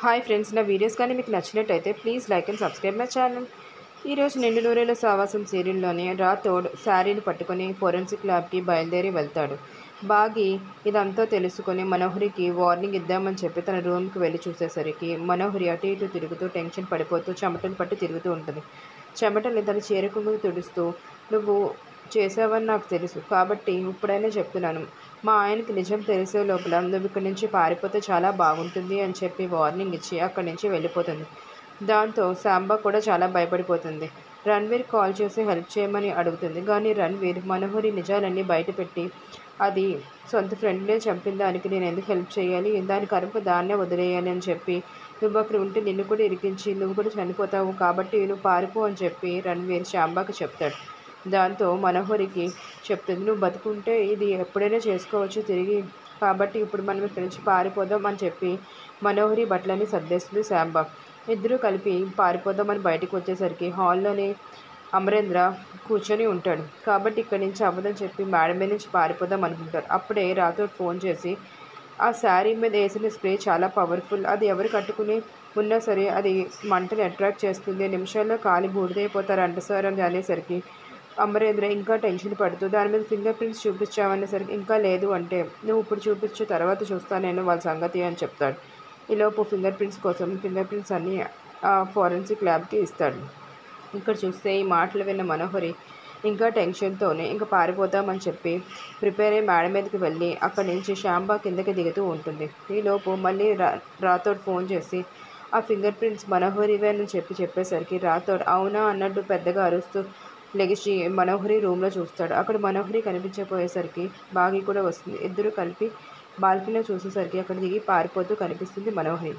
Hi friends, నా videos కానీ మీకు నచ్చినట్టయితే please like and subscribe my channel. ఈరోజు నిండు నూరేళ్ల సావాసం సీరియల్లోని రాథోడ్ శారీని పట్టుకొని ఫోరెన్సిక్ ల్యాబ్కి బయలుదేరి వెళ్తాడు. బాగి ఇదంతా తెలుసుకొని మనోహరికి వార్నింగ్ ఇద్దామని చెప్పి తన రూమ్కి వెళ్ళి చూసేసరికి మనోహరి అటు ఇటు తిరుగుతూ టెన్షన్ పడిపోతూ చెమటలు పట్టి తిరుగుతూ ఉంటుంది. చెమటల్ని తన చీరకుంగు తుడుస్తూ, నువ్వు చేసావని నాకు తెలుసు కాబట్టి ఇప్పుడైనా చెప్తున్నాను, మా ఆయనకి నిజం తెలిసే లోపల నువ్వు ఇక్కడి నుంచి పారిపోతే చాలా బాగుంటుంది అని చెప్పి వార్నింగ్ ఇచ్చి అక్కడి నుంచి వెళ్ళిపోతుంది. దాంతో శాంబా కూడా చాలా భయపడిపోతుంది. రణ్వీర్ కాల్ చేసి హెల్ప్ చేయమని అడుగుతుంది. కానీ రణ్వీర్ మనోహరి నిజాలన్నీ బయటపెట్టి, అది సొంత ఫ్రెండ్నే చంపిన దానికి నేను ఎందుకు హెల్ప్ చేయాలి, దాని కరుపు దాన్నే వదిలేయాలి అని చెప్పి, నువ్వు అక్కడ ఉంటే నిన్ను కూడా ఇరికించి నువ్వు కూడా చనిపోతావు కాబట్టి నువ్వు పారిపో అని చెప్పి రణ్వీర్ శాంబాకి చెప్తాడు. దాంతో మనోహరికి చెప్తుంది, నువ్వు బతుకుంటే ఇది ఎప్పుడైనా చేసుకోవచ్చు తిరిగి, కాబట్టి ఇప్పుడు మనం ఇక్కడి నుంచి పారిపోదాం అని చెప్పి మనోహరి బట్టలన్నీ సర్దేస్తుంది శాంబా. ఇద్దరూ కలిపి పారిపోదామని బయటకు వచ్చేసరికి హాల్లోనే అమరేంద్ర కూర్చొని ఉంటాడు. కాబట్టి ఇక్కడి నుంచి అవ్వదని చెప్పి మేడం మీద నుంచి పారిపోదాం అనుకుంటారు. అప్పుడే రాథోడ్ ఫోన్ చేసి, ఆ శారీ మీద వేసిన స్ప్రే చాలా పవర్ఫుల్, అది ఎవరు కట్టుకుని ఉన్నా సరే అది మంటని అట్రాక్ట్ చేస్తుంది, నిమిషాల్లో కాలి బూడిదైపోతారంట సార్ అని అనేసరికి అమరేంద్ర ఇంకా టెన్షన్ పడుతూ, దాని మీద ఫింగర్ ప్రింట్స్ చూపించామనేసరికి ఇంకా లేదు అంటే, నువ్వు ఇప్పుడు చూపించు తర్వాత చూస్తాను నేను వాళ్ళ సంగతి అని చెప్తాడు. ఈలోపు ఫింగర్ ప్రింట్స్ అన్నీ ఫోరెన్సిక్ ల్యాబ్కి ఇస్తాడు. ఇక్కడ చూస్తే ఈ మాటలు విన్న మనోహరి ఇంకా టెన్షన్తోనే ఇంకా పారిపోతామని చెప్పి ప్రిపేర్ అయ్యి మేడ మీదకి వెళ్ళి అక్కడి నుంచి శాంబా కిందకి దిగుతూ ఉంటుంది. ఈలోపు మళ్ళీ రాథోడ్ ఫోన్ చేసి ఆ ఫింగర్ ప్రింట్స్ మనోహరివే అని చెప్పేసరికి రాథోడ్ అవునా అన్నట్టు పెద్దగా అరుస్తూ లెగిసి మనోహరి రూమ్లో చూస్తాడు. అక్కడ మనోహరి కనిపించకపోయేసరికి బాగి కూడా వస్తుంది. ఇద్దరు కలిపి బాల్కనీలో చూసేసరికి అక్కడ దిగి పారిపోతూ కనిపిస్తుంది మనోహరి.